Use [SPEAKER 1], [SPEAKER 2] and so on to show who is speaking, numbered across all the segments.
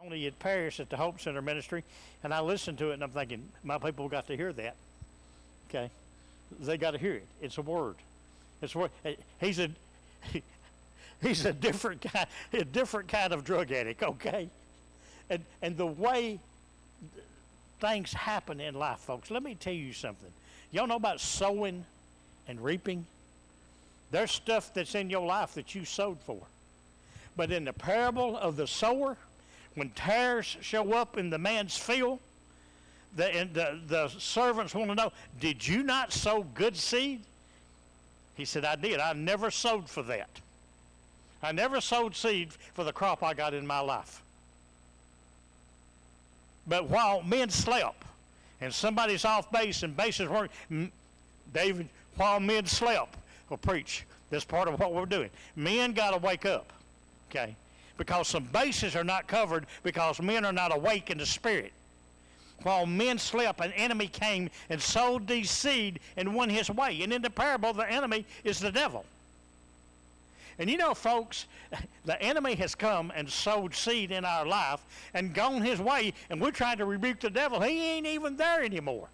[SPEAKER 1] Only at Paris at the Hope Center Ministry, and I listened to it, and I'm thinking, my people got to hear that. Okay, they got to hear it. It's a word. It's a word. He's a he's a different kind of drug addict. Okay, and the way things happen in life, folks. Let me tell you something. Y'all know about sowing and reaping? There's stuff that's in your life that you sowed for, but in the parable of the sower, when tares show up in the man's field, the servants want to know, did you not sow good seed? He said, I did. I never sowed for that. I never sowed seed for the crop I got in my life. But while men slept, and somebody's off base and bases weren't, David, while men slept, will preach. That's part of what we're doing. Men got to wake up, okay? Because some bases are not covered because men are not awake in the spirit. While men slept, an enemy came and sowed these seed and won his way. And in the parable, the enemy is the devil. And you know, folks, the enemy has come and sowed seed in our life and gone his way, and we're trying to rebuke the devil. He ain't even there anymore.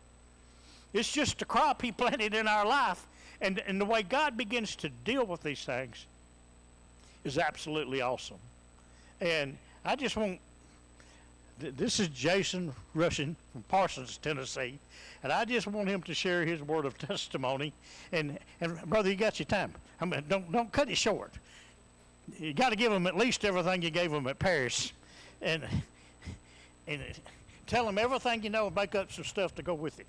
[SPEAKER 1] It's just the crop he planted in our life. And the way God begins to deal with these things is absolutely awesome. And I just want, this is Jason Rushing from Parsons, Tennessee, and I just want him to share his word of testimony. And brother, you got your time. I mean, don't cut it short. You got to give him at least everything you gave him at Paris, and tell him everything you know and make up some stuff to go with it.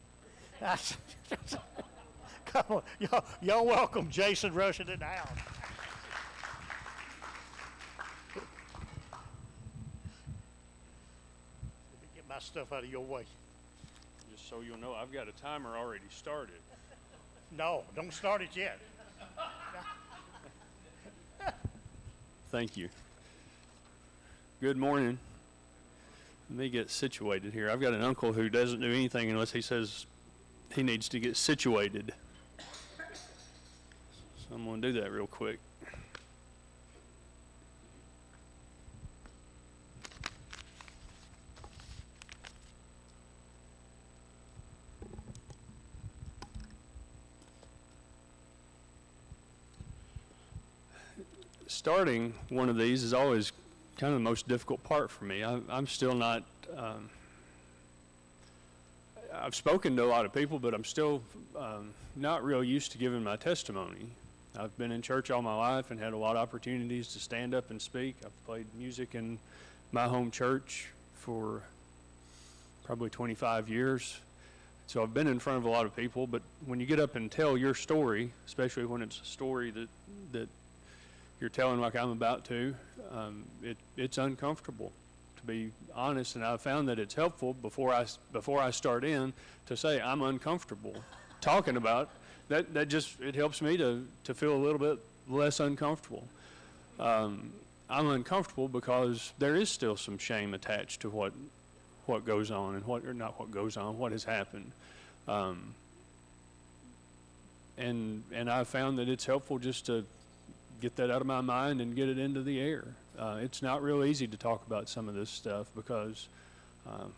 [SPEAKER 1] Come on, y'all welcome Jason Rushing in the house. My stuff out of your way.
[SPEAKER 2] Just so you'll know, I've got a timer already started.
[SPEAKER 1] No, don't start it yet.
[SPEAKER 2] Thank you. Good morning. Let me get situated here. I've got an uncle who doesn't do anything unless he says he needs to get situated. So I'm going to do that real quick. Starting one of these is always kind of the most difficult part for me. I'm still not, I've spoken to a lot of people, but I'm still not real used to giving my testimony. I've been in church all my life and had a lot of opportunities to stand up and speak. I've played music in my home church for probably 25 years. So I've been in front of a lot of people, but when you get up and tell your story, especially when it's a story that you're telling like I'm about to, it's uncomfortable, to be honest. And I've found that it's helpful before I start in to say I'm uncomfortable talking about that. That just, it helps me to feel a little bit less uncomfortable. I'm uncomfortable because there is still some shame attached to what goes on and what has happened. And I've found that it's helpful just to get that out of my mind and get it into the air. It's not real easy to talk about some of this stuff because, I'll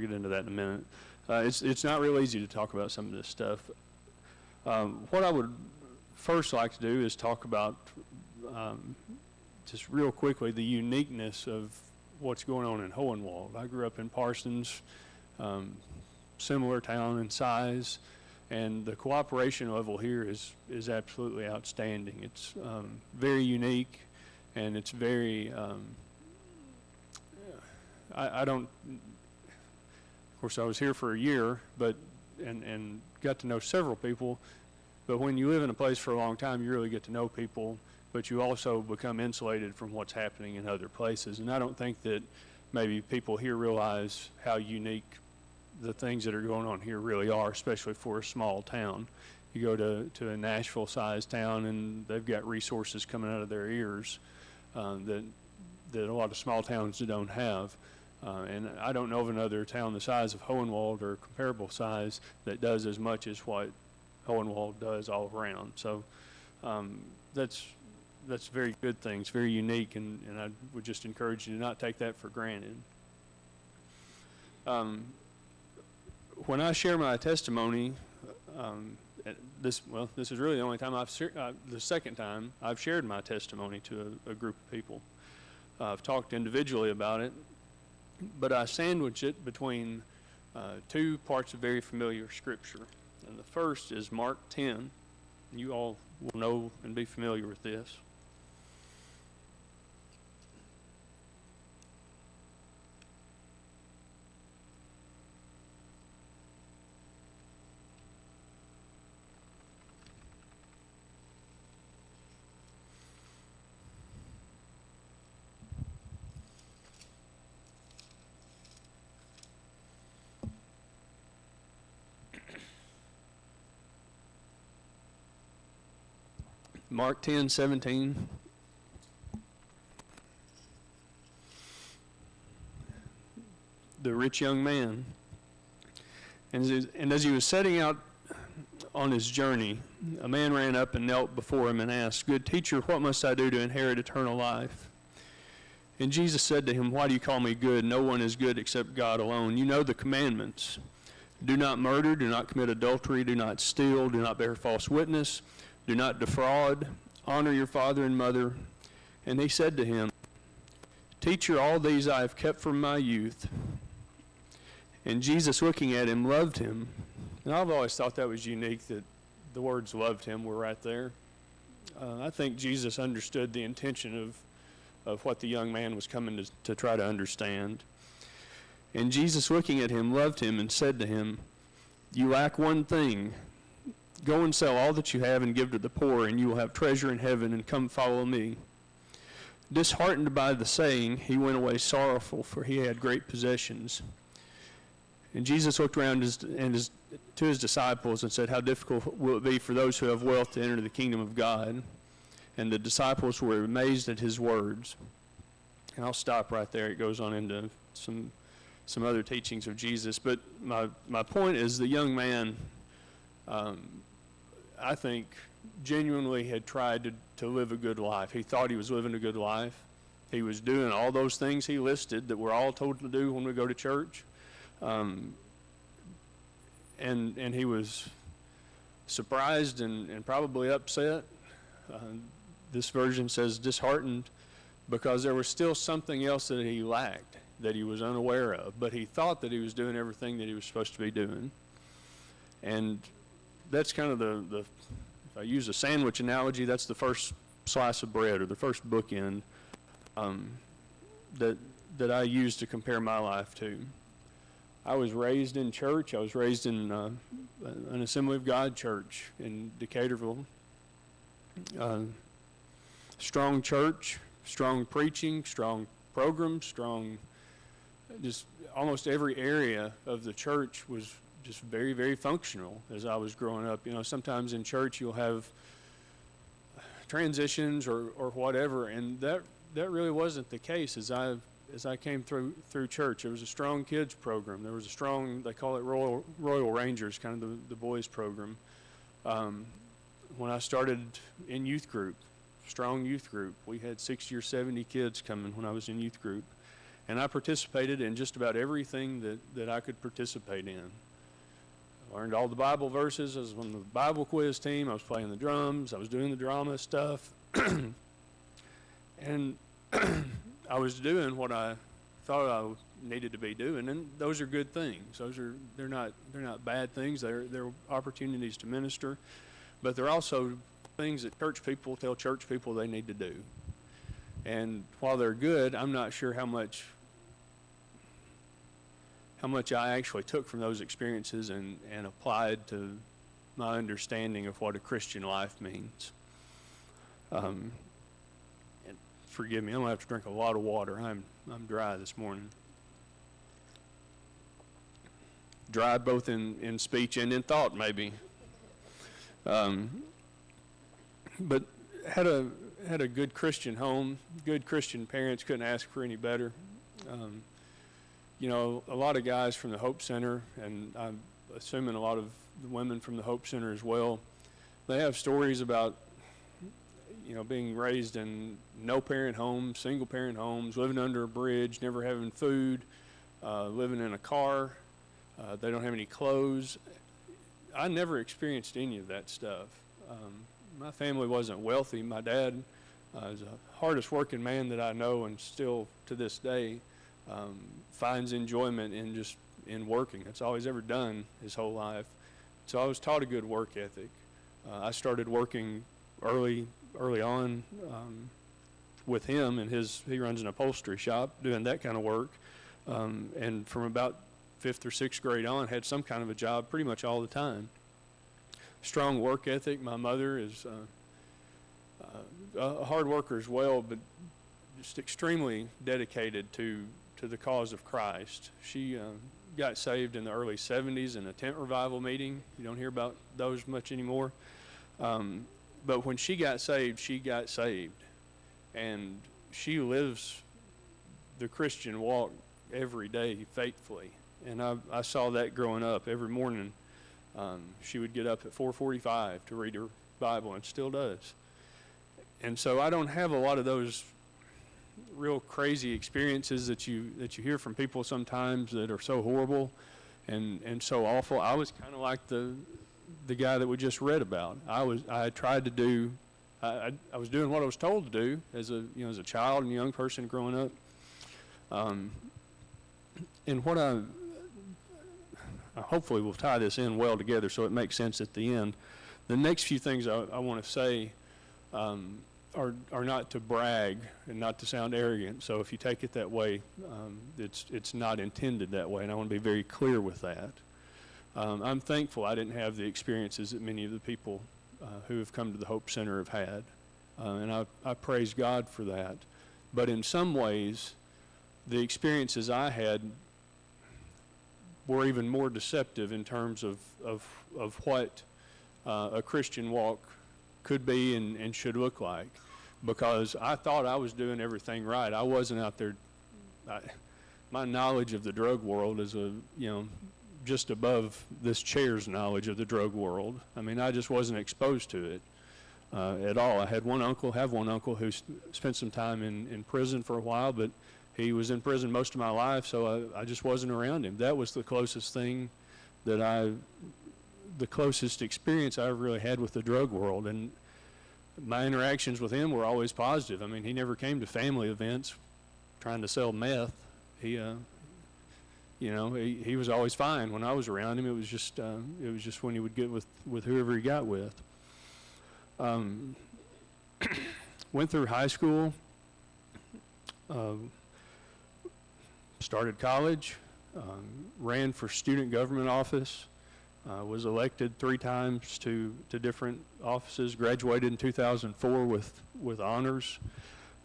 [SPEAKER 2] get into that in a minute. It's not real easy to talk about some of this stuff. What I would first like to do is talk about, just real quickly, the uniqueness of what's going on in Hohenwald. I grew up in Parsons, similar town in size. And the cooperation level here is absolutely outstanding. It's very unique, and it's very, I don't, of course I was here for a year, but, and got to know several people, but when you live in a place for a long time, you really get to know people, but you also become insulated from what's happening in other places. And I don't think that maybe people here realize how unique the things that are going on here really are, especially for a small town. You go to a Nashville-sized town, and they've got resources coming out of their ears that a lot of small towns don't have. And I don't know of another town the size of Hohenwald or comparable size that does as much as what Hohenwald does all around. So that's that's a very good thing. It's very unique, and I would just encourage you to not take that for granted. When I share my testimony, this is really the only time the second time I've shared my testimony to a group of people. I've talked individually about it, but I sandwich it between two parts of very familiar scripture. And the first is Mark 10. You all will know and be familiar with this. Mark 10:17. The rich young man. And as he was setting out on his journey, a man ran up and knelt before him and asked, "Good teacher, what must I do to inherit eternal life?" And Jesus said to him, "Why do you call me good? No one is good except God alone. You know the commandments. Do not murder, do not commit adultery, do not steal, do not bear false witness, do not defraud, honor your father and mother." And he said to him, "Teacher, all these I have kept from my youth." And Jesus, looking at him, loved him. And I've always thought that was unique, that the words "loved him" were right there. I think Jesus understood the intention of what the young man was coming to try to understand. And Jesus, looking at him, loved him and said to him, "You lack one thing. Go and sell all that you have and give to the poor, and you will have treasure in heaven, and come follow me." Disheartened by the saying, he went away sorrowful, for he had great possessions. And Jesus looked around to his disciples and said, "How difficult will it be for those who have wealth to enter the kingdom of God?" And the disciples were amazed at his words. And I'll stop right there. It goes on into some other teachings of Jesus. But my point is, the young man, I think, genuinely had tried to live a good life. He thought he was living a good life. He was doing all those things he listed that we're all told to do when we go to church. And he was surprised and probably upset. This version says disheartened, because there was still something else that he lacked, that he was unaware of. But he thought that he was doing everything that he was supposed to be doing. And that's kind of if I use a sandwich analogy, that's the first slice of bread, or the first bookend that I use to compare my life to. I was raised in church. I was raised in an Assembly of God church in Decaturville. Strong church, strong preaching, strong programs, strong, just almost every area of the church was just very, very functional as I was growing up. You know, sometimes in church you'll have transitions or whatever, and that really wasn't the case as I came through church. There was a strong kids program. There was a strong, they call it Royal Rangers, kind of the boys program. When I started in youth group, strong youth group, we had 60 or 70 kids coming when I was in youth group. And I participated in just about everything that I could participate in. I learned all the Bible verses. I was on the Bible quiz team. I was playing the drums. I was doing the drama stuff. And I was doing what I thought I needed to be doing, and those are good things. They're not bad things. They're opportunities to minister, but they're also things that church people tell church people they need to do. And while they're good, I'm not sure how much I actually took from those experiences and applied to my understanding of what a Christian life means. And forgive me, I'm gonna have to drink a lot of water. I'm dry this morning. Dry both in speech and in thought, maybe. But had a good Christian home, good Christian parents. Couldn't ask for any better. You know, a lot of guys from the Hope Center, and I'm assuming a lot of the women from the Hope Center as well, they have stories about, being raised in no parent homes, single parent homes, living under a bridge, never having food, living in a car, they don't have any clothes. I never experienced any of that stuff. My family wasn't wealthy. My dad is the hardest working man that I know, and still to this day finds enjoyment in working. That's all he's ever done his whole life. So I was taught a good work ethic. I started working early on with him, and he runs an upholstery shop, doing that kind of work. And from about 5th or 6th grade on, had some kind of a job pretty much all the time. Strong work ethic. My mother is a hard worker as well, but just extremely dedicated to the cause of Christ. She got saved in the early 70s in a tent revival meeting. You don't hear about those much anymore. But when she got saved, and she lives the Christian walk every day faithfully. And I saw that growing up. Every morning she would get up at 4:45 to read her Bible, and still does. And so I don't have a lot of those real crazy experiences that you hear from people sometimes that are so horrible and so awful. I was kind of like the guy that we just read about. I tried to do, I was doing what I was told to do as a child and young person growing up. And what I hopefully will tie this in well together so it makes sense at the end. The next few things I want to say are not to brag and not to sound arrogant. So if you take it that way, it's not intended that way, and I want to be very clear with that. I'm thankful I didn't have the experiences that many of the people who have come to the Hope Center have had, and I praise God for that. But in some ways, the experiences I had were even more deceptive in terms of what a Christian walk could be and should look like, because I thought I was doing everything right. I wasn't out there. My knowledge of the drug world is just above this chair's knowledge of the drug world. I mean, I just wasn't exposed to it at all. I have one uncle who spent some time in prison for a while, but he was in prison most of my life, so I just wasn't around him. That was the closest thing the closest experience I ever really had with the drug world. And my interactions with him were always positive. I mean, he never came to family events trying to sell meth. He was always fine when I was around him. It was just when he would get with whoever he got with. Went through high school, started college, ran for student government office, was elected 3 times to different offices, graduated in 2004 with honors.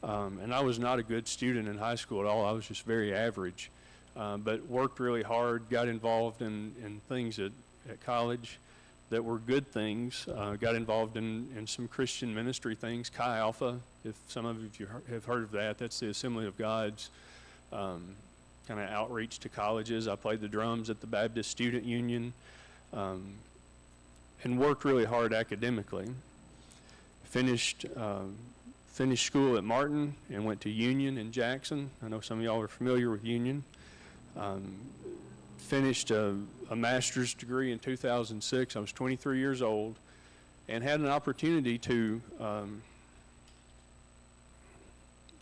[SPEAKER 2] And I was not a good student in high school at all. I was just very average. But worked really hard, got involved in things at college that were good things, got involved in some Christian ministry things. Chi Alpha, if some of you have heard of that, that's the Assembly of God's kind of outreach to colleges. I played the drums at the Baptist Student Union, and worked really hard academically. Finished school at Martin and went to Union in Jackson. I know some of y'all are familiar with Union. Finished a master's degree in 2006. I was 23 years old and had an opportunity to,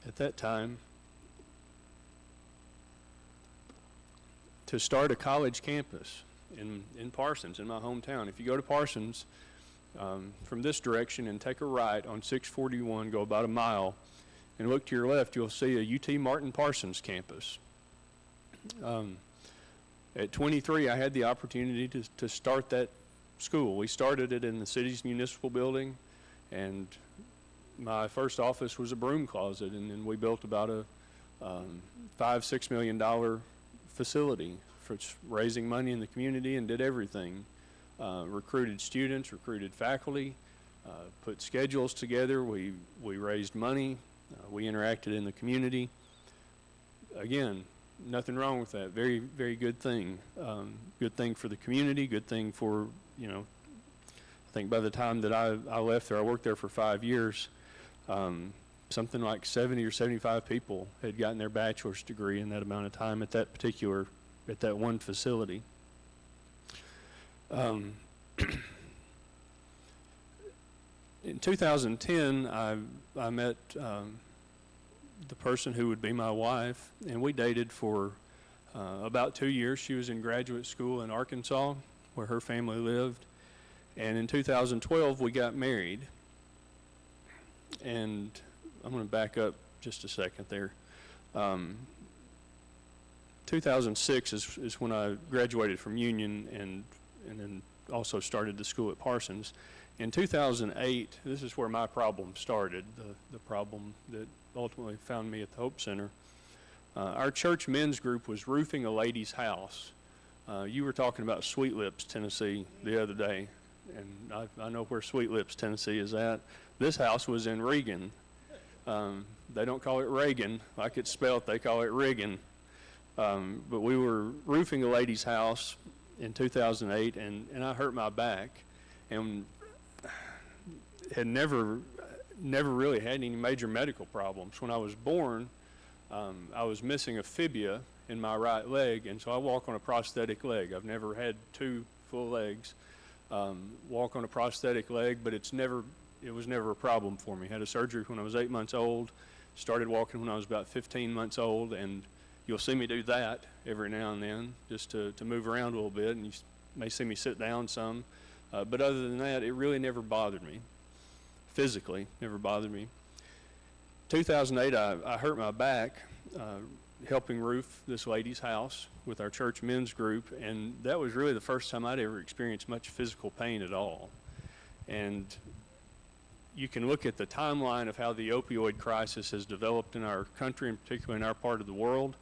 [SPEAKER 2] at that time, to start a college campus in Parsons, in my hometown. If you go to Parsons from this direction and take a right on 641, go about a mile, and look to your left, you'll see a UT Martin Parsons campus. At 23, I had the opportunity to start that school. We started it in the city's municipal building, and my first office was a broom closet, and then we built about a $5-6 million facility for raising money in the community, and did everything. Recruited students, recruited faculty, put schedules together. We raised money. We interacted in the community. Again, nothing wrong with that. Very, very good thing. Good thing for the community, good thing for, I think by the time that I left there, I worked there for 5 years. Something like 70 or 75 people had gotten their bachelor's degree in that amount of time at that one facility. In 2010, I met the person who would be my wife, and we dated for about 2 years. She was in graduate school in Arkansas, where her family lived. And in 2012, we got married. And I'm going to back up just a second there. 2006 is when I graduated from Union and then also started the school at Parsons. In 2008, this is where my problem started, the problem that ultimately found me at the Hope Center. Our church men's group was roofing a lady's house. You were talking about Sweet Lips, Tennessee the other day, and I know where Sweet Lips, Tennessee is at. This house was in Reagan. They don't call it Reagan like it's spelled, they call it Riggin. But we were roofing a lady's house in 2008, and I hurt my back and had never really had any major medical problems. When I was born, I was missing a fibula in my right leg, and so I walk on a prosthetic leg. I've never had two full legs. Walk on a prosthetic leg, but it was never a problem for me. Had a surgery when I was 8 months old, started walking when I was about 15 months old, and you'll see me do that every now and then just to move around a little bit, and you may see me sit down some. But other than that, it really never bothered me. Physically, never bothered me. 2008, I hurt my back helping roof this lady's house with our church men's group, and that was really the first time I'd ever experienced much physical pain at all. And you can look at the timeline of how the opioid crisis has developed in our country, and particularly in our part of the world,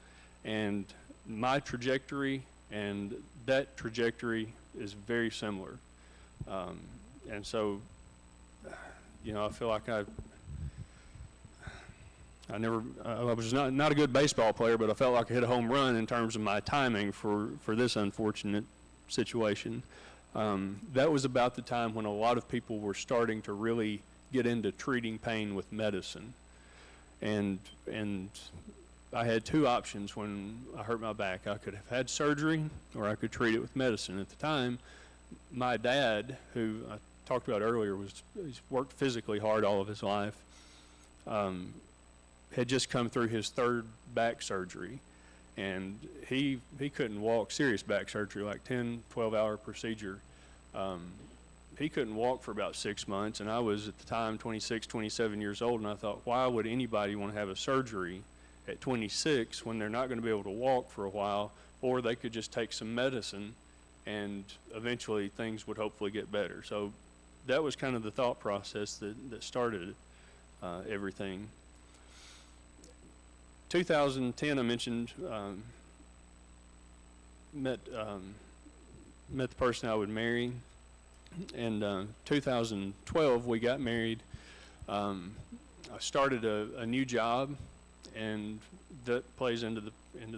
[SPEAKER 2] and my trajectory and that trajectory is very similar. And so, I feel like I was not a good baseball player, but I felt like I hit a home run in terms of my timing for this unfortunate situation. That was about the time when a lot of people were starting to really get into treating pain with medicine. And I had two options when I hurt my back. I could have had surgery, or I could treat it with medicine. At the time, my dad, who I talked about earlier, he's worked physically hard all of his life, had just come through his third back surgery, and he couldn't walk, serious back surgery, like 10, 12-hour procedure. He couldn't walk for about 6 months, and I was at the time 26, 27 years old, and I thought, why would anybody want to have a surgery at 26 when they're not going to be able to walk for a while, or they could just take some medicine and eventually things would hopefully get better. So that was kind of the thought process that started everything. 2010, I mentioned, met the person I would marry. And 2012, we got married. I started a new job, and that plays into the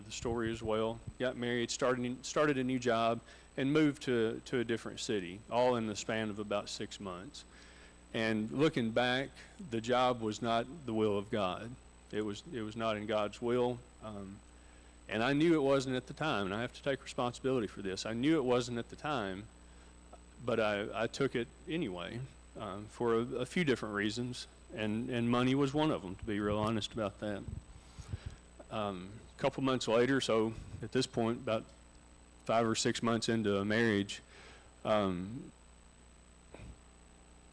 [SPEAKER 2] story as well. Got married, started a new job, and moved to a different city, all in the span of about 6 months. And looking back, the job was not the will of God. It was not in God's will, and I knew it wasn't at the time. And I have to take responsibility for this. I knew it wasn't at the time, but I took it anyway for a few different reasons, and money was one of them, to be real honest about that. A couple months later, so at this point, about 5 or 6 months into a marriage,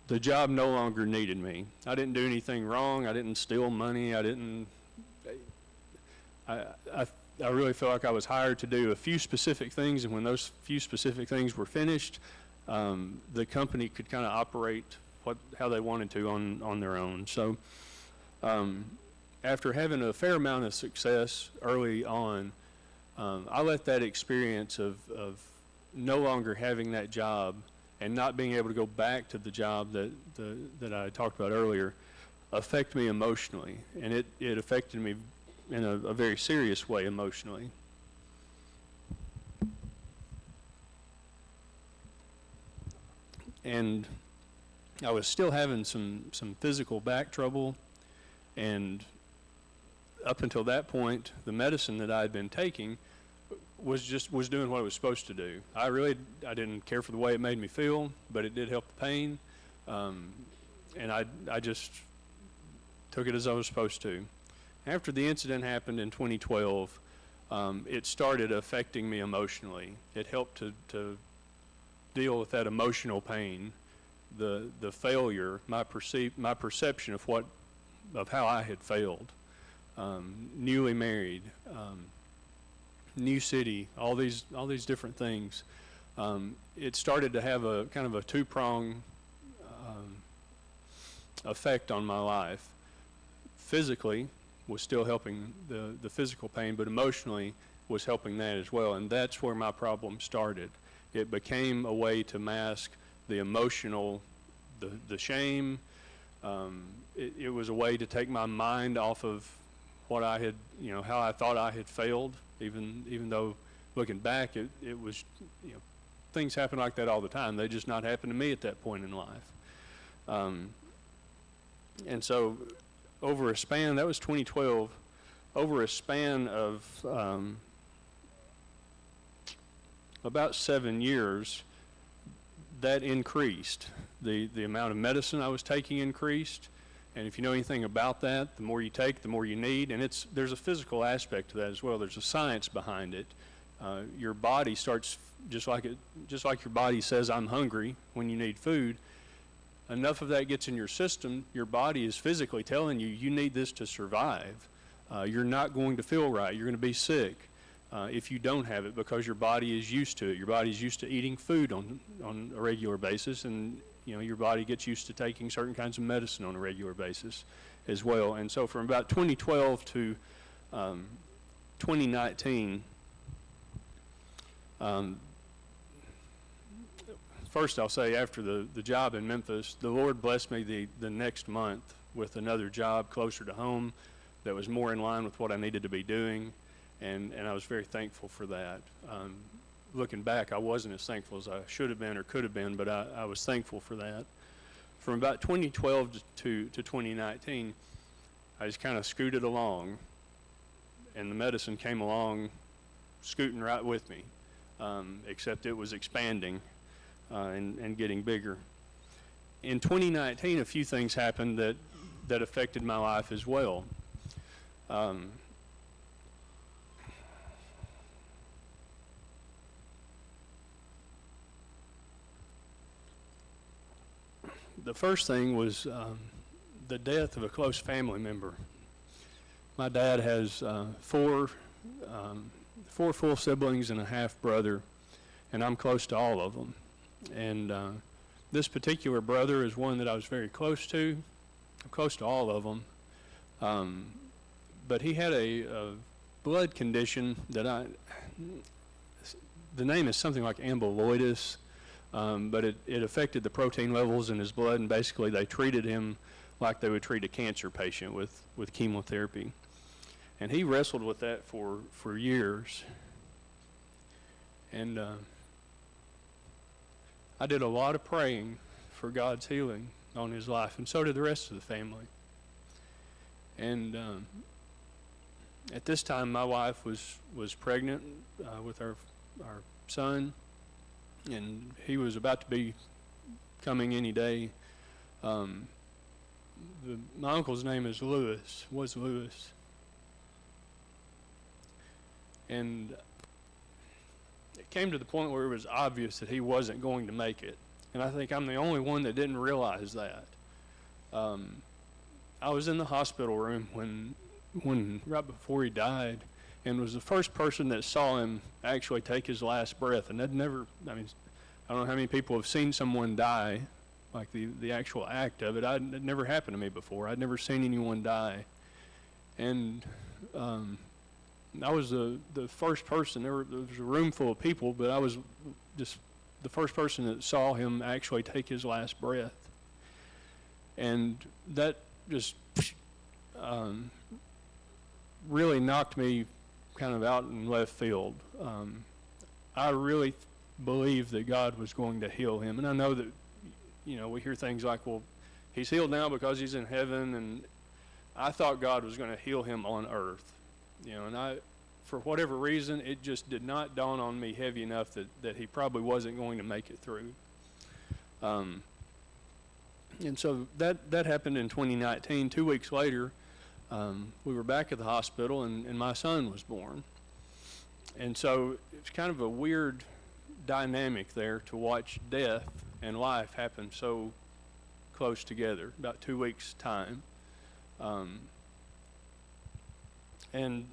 [SPEAKER 2] the job no longer needed me. I didn't do anything wrong. I didn't steal money. I really felt like I was hired to do a few specific things, and when those few specific things were finished, the company could kind of operate how they wanted to on their own. So after having a fair amount of success early on, I let that experience of no longer having that job and not being able to go back to the job that I talked about earlier affect me emotionally, and it affected me in a very serious way emotionally. And I was still having some physical back trouble, And up until that point, the medicine that I had been taking was doing what it was supposed to do. I didn't care for the way it made me feel, but it did help the pain. And I just took it as I was supposed to. After the incident happened in 2012, it started affecting me emotionally. It helped to deal with that emotional pain, the failure, my perception of how I had failed. Newly married, new city, all these different things. It started to have a kind of a two-prong effect on my life. Physically was still helping the physical pain, but emotionally was helping that as well, and that's where my problem started. It became a way to mask the emotional, the shame. It was a way to take my mind off of what I had, how I thought I had failed, even though looking back, it was, things happen like that all the time. They just not happened to me at that point in life. And so over a span, that was 2012, over a span of about 7 years, that increased. The amount of medicine I was taking increased. And if you know anything about that, the more you take, the more you need. And there's a physical aspect to that as well. There's a science behind it. Your body starts, just like your body says, I'm hungry when you need food. Enough of that gets in your system, your body is physically telling you, you need this to survive. You're not going to feel right. You're going to be sick if you don't have it, because your body is used to it. Your body's used to eating food on a regular basis, and your body gets used to taking certain kinds of medicine on a regular basis as well. And so from about 2012 to 2019, first I'll say, after the job in Memphis, the Lord blessed me the next month with another job closer to home that was more in line with what I needed to be doing, and I was very thankful for that. Looking back, I wasn't as thankful as I should have been or could have been, but I was thankful for that. From about 2012 to 2019, I just kind of scooted along, and the medicine came along scooting right with me, except it was expanding and getting bigger. In 2019, a few things happened that affected my life as well. The first thing was the death of a close family member. My dad has four full siblings and a half brother, and I'm close to all of them. And this particular brother is one that I was very close to. I'm close to all of them. But he had a blood condition that the name is something like amyloidosis, but it affected the protein levels in his blood, and basically they treated him like they would treat a cancer patient with chemotherapy. And he wrestled with that for years. And I did a lot of praying for God's healing on his life, and so did the rest of the family. And at this time, my wife was pregnant with our son, and he was about to be coming any day. My uncle's name is was Lewis. And it came to the point where it was obvious that he wasn't going to make it. And I think I'm the only one that didn't realize that. I was in the hospital room when right before he died, and was the first person that saw him actually take his last breath. And that never, I don't know how many people have seen someone die, like the actual act of it. It never happened to me before. I'd never seen anyone die. And I was the first person. There was a room full of people, but I was just the first person that saw him actually take his last breath. And that just really knocked me kind of out in left field. I really believed that God was going to heal him. And I know that, we hear things like, well, he's healed now because he's in heaven, I thought God was going to heal him on earth, and for whatever reason, it just did not dawn on me heavy enough that he probably wasn't going to make it through. And so that happened in 2019. 2 weeks later, we were back at the hospital, and my son was born. And so it's kind of a weird dynamic there to watch death and life happen so close together, about 2 weeks' time. And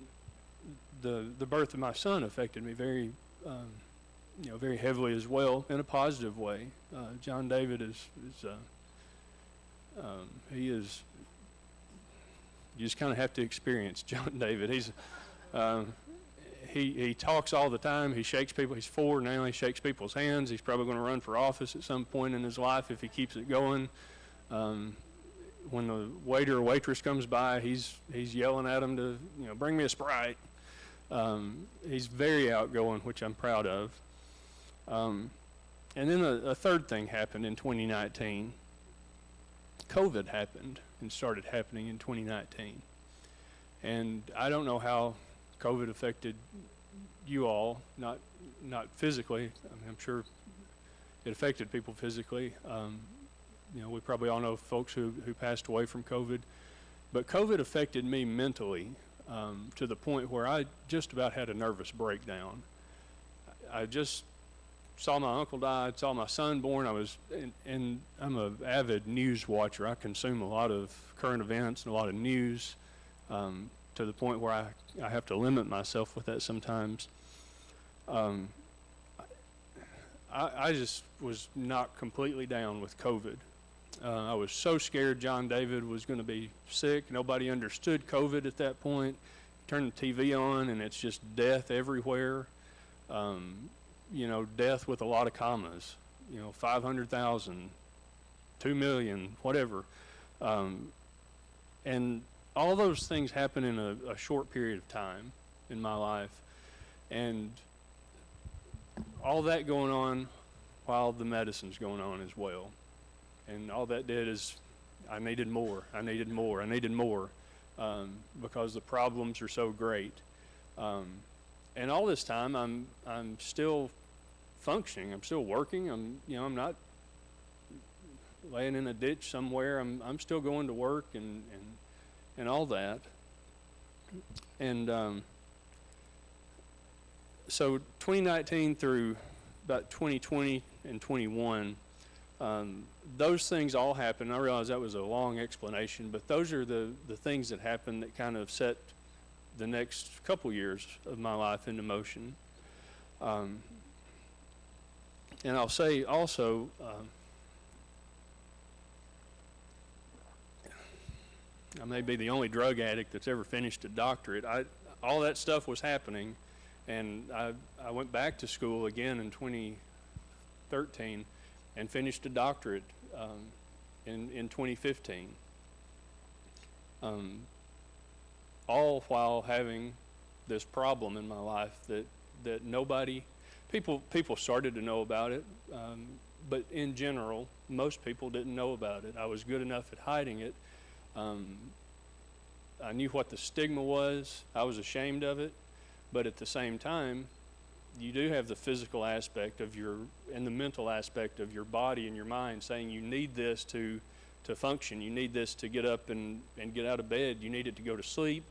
[SPEAKER 2] the birth of my son affected me very, very heavily as well, in a positive way. John David he is, you just kind of have to experience John David. He talks all the time. He shakes people. He's 4 now. He shakes people's hands. He's probably going to run for office at some point in his life if he keeps it going. When the waiter or waitress comes by, he's yelling at them to, bring me a Sprite. He's very outgoing, which I'm proud of. And then a third thing happened in 2019. COVID happened and started happening in 2019. And I don't know how COVID affected you all, not physically. I mean, I'm sure it affected people physically. We probably all know folks who passed away from COVID. But COVID affected me mentally to the point where I just about had a nervous breakdown. I just saw my uncle die, saw my son born. And I'm an avid news watcher. I consume a lot of current events and a lot of news to the point where I have to limit myself with that sometimes. I just was not completely down with COVID. I was so scared John David was going to be sick. Nobody understood COVID at that point. Turn the TV on and it's just death everywhere. Death with a lot of commas, 500,000, 2 million, whatever. And all those things happen in a short period of time in my life. And all that going on while the medicine's going on as well. And all that did is I needed more, because the problems are so great. And all this time I'm still functioning. I'm still working. I'm not laying in a ditch somewhere. I'm still going to work and all that. And so 2019 through about 2020 and 21, those things all happened. I realize that was a long explanation, but those are the things that happened that kind of set the next couple years of my life into motion. And I'll say also, I may be the only drug addict that's ever finished a doctorate. All that stuff was happening, and I went back to school again in 2013 and finished a doctorate in 2015. All while having this problem in my life that nobody, people started to know about it, but in general, most people didn't know about it. I was good enough at hiding it. I knew what the stigma was. I was ashamed of it, but at the same time, you do have the physical aspect of and the mental aspect of your body and your mind saying you need this to function. You need this to get up and get out of bed. You need it to go to sleep.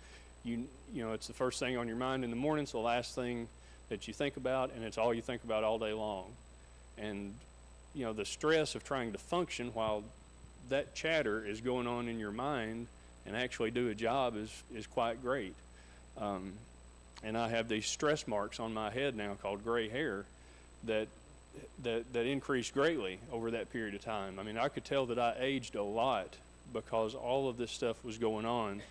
[SPEAKER 2] It's the first thing on your mind in the morning. It's the last thing that you think about, and it's all you think about all day long. And the stress of trying to function while that chatter is going on in your mind and actually do a job is quite great. And I have these stress marks on my head now called gray hair that increased greatly over that period of time. I mean, I could tell that I aged a lot because all of this stuff was going on.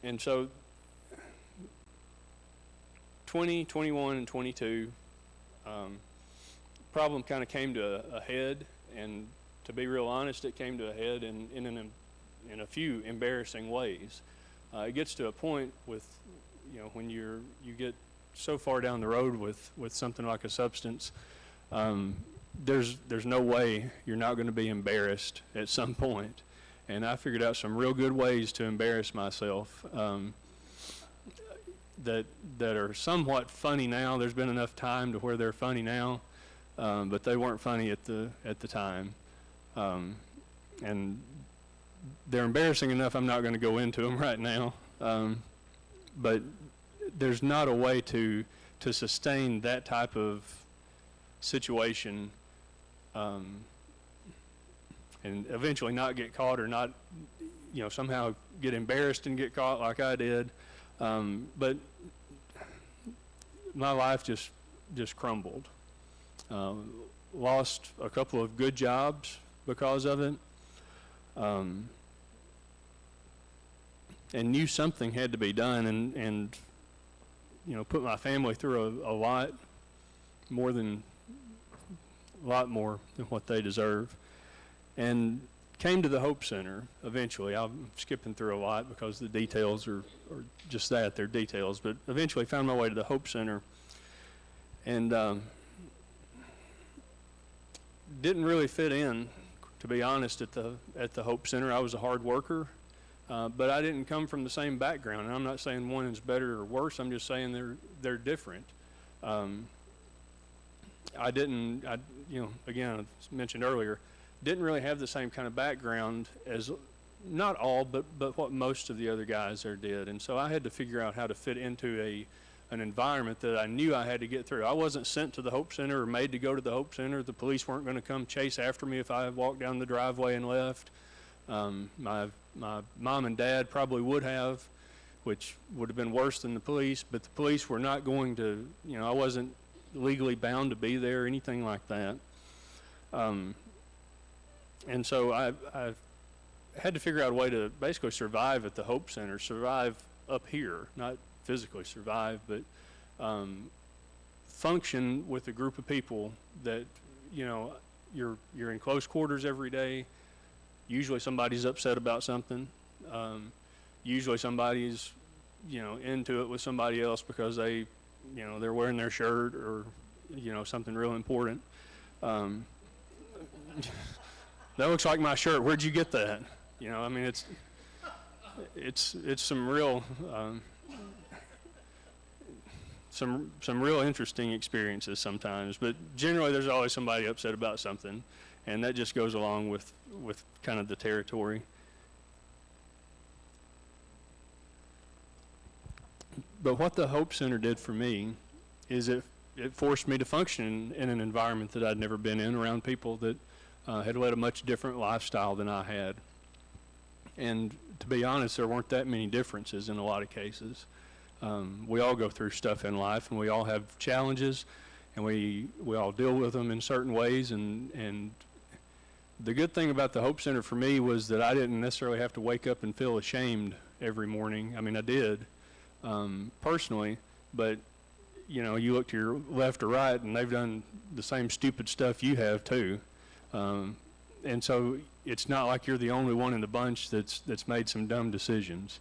[SPEAKER 2] And so 20, 21, and 22, problem kind of came to a head, and to be real honest, it came to a head in a few embarrassing ways. It gets to a point with, when you get so far down the road with something like a substance, there's no way you're not going to be embarrassed at some point. And I figured out some real good ways to embarrass myself that are somewhat funny now. There's been enough time to where they're funny now, but they weren't funny at the time. And they're embarrassing enough, I'm not going to go into them right now. But there's not a way to sustain that type of situation and eventually not get caught, or not, somehow get embarrassed and get caught like I did. But my life just crumbled. Lost a couple of good jobs because of it. And knew something had to be done, and put my family through a lot more than what they deserve. And came to the Hope Center eventually. I'm skipping through a lot because the details are just that, they're details, but eventually found my way to the Hope Center, and didn't really fit in, to be honest, at the Hope Center. I was a hard worker, but I didn't come from the same background. And I'm not saying one is better or worse. I'm just saying they're different. Again, I mentioned earlier, didn't really have the same kind of background as, not all, but what most of the other guys there did. And so I had to figure out how to fit into an environment that I knew I had to get through. I wasn't sent to the Hope Center or made to go to the Hope Center. The police weren't going to come chase after me if I walked down the driveway and left. My mom and dad probably would have, which would have been worse than the police, but the police were not going to, I wasn't legally bound to be there or anything like that. And so I had to figure out a way to basically survive at the Hope Center, survive up here, not physically survive, but function with a group of people that, you're in close quarters every day. Usually somebody's upset about something. Usually somebody's, into it with somebody else because they, they're wearing their shirt or, something real important. That looks like my shirt. Where'd you get that? It's some real, some real interesting experiences sometimes, but generally there's always somebody upset about something, and that just goes along with kind of the territory. But what the Hope Center did for me is it forced me to function in an environment that I'd never been in, around people that had led a much different lifestyle than I had. And to be honest, there weren't that many differences in a lot of cases. We all go through stuff in life, and we all have challenges, and we all deal with them in certain ways. And the good thing about the Hope Center for me was that I didn't necessarily have to wake up and feel ashamed every morning. I mean, I did, personally, but you look to your left or right, and they've done the same stupid stuff you have too. And so it's not like you're the only one in the bunch that's made some dumb decisions.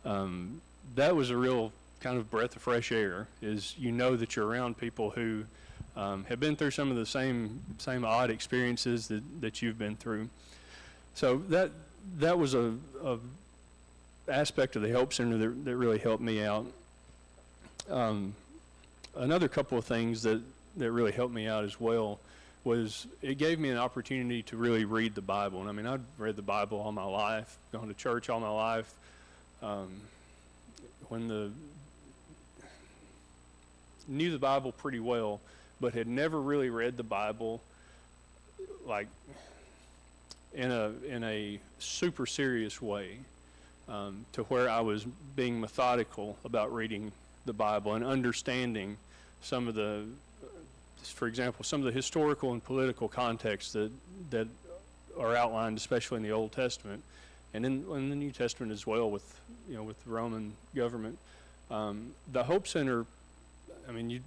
[SPEAKER 2] That was a real kind of breath of fresh air, is that you're around people who have been through some of the same odd experiences that you've been through. So that was a aspect of the Hope Center that really helped me out. Another couple of things that really helped me out as well was it gave me an opportunity to really read the Bible. And I mean, I'd read the Bible all my life, gone to church all my life. Knew the Bible pretty well, but had never really read the Bible like in a super serious way, to where I was being methodical about reading the Bible and understanding some of the, for example, some of the historical and political contexts that are outlined, especially in the Old Testament, and in the New Testament as well, with with the Roman government. The Hope Center, I mean,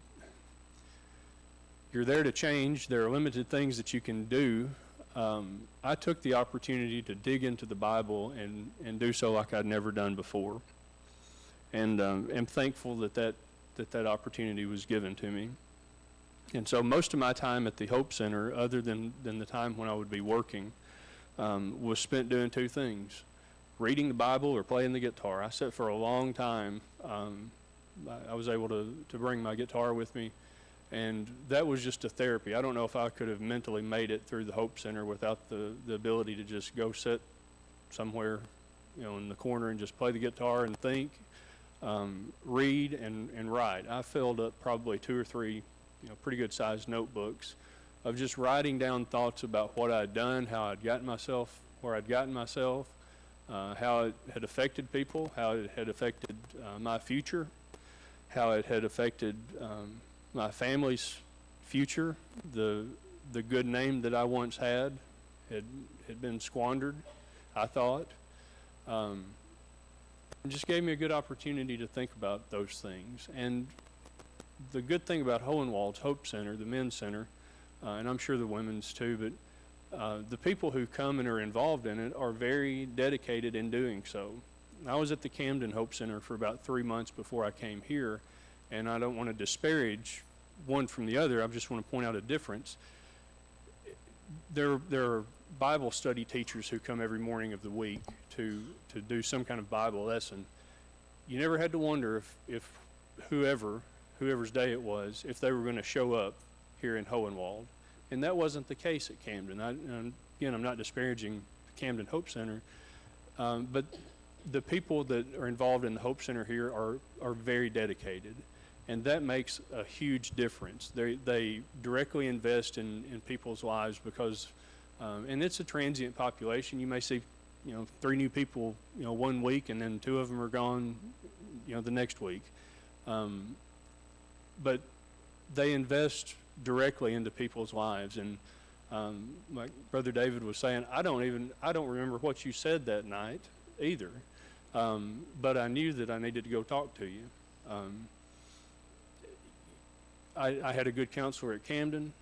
[SPEAKER 2] you're there to change. There are limited things that you can do. I took the opportunity to dig into the Bible and do so like I'd never done before, and am thankful that opportunity was given to me. And so most of my time at the Hope Center, other than the time when I would be working, was spent doing two things: reading the Bible or playing the guitar. I sat for a long time. I was able to bring my guitar with me, and that was just a therapy. I don't know if I could have mentally made it through the Hope Center without the ability to just go sit somewhere, in the corner and just play the guitar and think, read and write. I filled up probably 2 or 3, pretty good sized notebooks of just writing down thoughts about what I'd done, how I'd gotten myself where I'd gotten myself, how it had affected people, how it had affected my future, how it had affected my family's future. The good name that I once had been squandered, I thought. It just gave me a good opportunity to think about those things. And the good thing about Hohenwald's Hope Center, the men's center, and I'm sure the women's too, but the people who come and are involved in it are very dedicated in doing so. I was at the Camden Hope Center for about 3 months before I came here, and I don't want to disparage one from the other. I just want to point out a difference. There are Bible study teachers who come every morning of the week to do some kind of Bible lesson. You never had to wonder if whoever's day it was, if they were going to show up here in Hohenwald. And that wasn't the case at Camden. Again, I'm not disparaging Camden Hope Center, but the people that are involved in the Hope Center here are very dedicated, and that makes a huge difference. They directly invest in people's lives because, and it's a transient population. You may see, 3 new people, 1 week, and then 2 of them are gone, the next week. But they invest directly into people's lives, and like Brother David was saying, I don't remember what you said that night either, but I knew that I needed to go talk to you. I had a good counselor at Camden,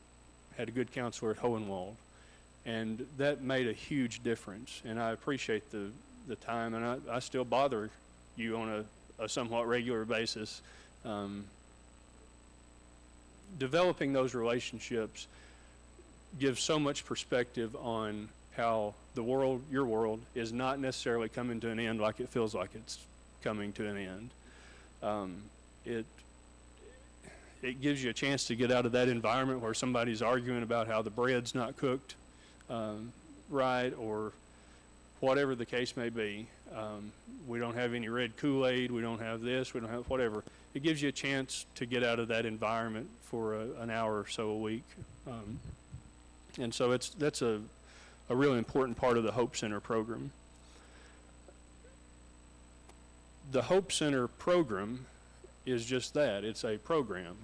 [SPEAKER 2] had a good counselor at Hohenwald, and that made a huge difference, and I appreciate the time, and I still bother you on a somewhat regular basis. Developing those relationships gives so much perspective on how your world is not necessarily coming to an end like it feels like it's coming to an end. It gives you a chance to get out of that environment where somebody's arguing about how the bread's not cooked right, or whatever the case may be. We don't have any red Kool-Aid, we don't have this, we don't have whatever. It gives you a chance to get out of that environment for an hour or so a week. And so that's a really important part of the Hope Center program. The Hope Center program is just that. It's a program.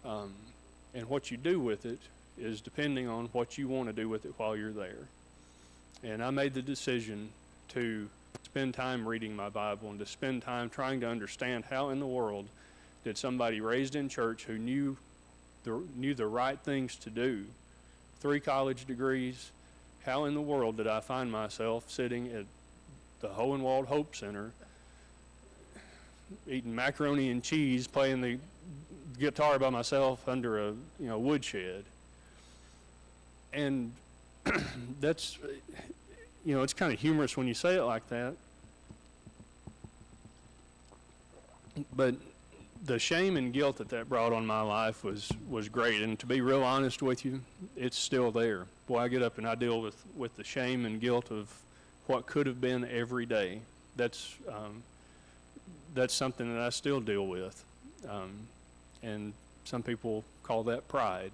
[SPEAKER 2] And what you do with it is depending on what you want to do with it while you're there. And I made the decision to spend time reading my Bible and to spend time trying to understand how in the world did somebody raised in church who knew the right things to do, 3 college degrees, how in the world did I find myself sitting at the Hohenwald Hope Center eating macaroni and cheese, playing the guitar by myself under a woodshed? And that's, it's kind of humorous when you say it like that, but the shame and guilt that brought on my life was great. And to be real honest with you, it's still there. Boy, I get up and I deal with the shame and guilt of what could have been every day. That's something that I still deal with. And some people call that pride.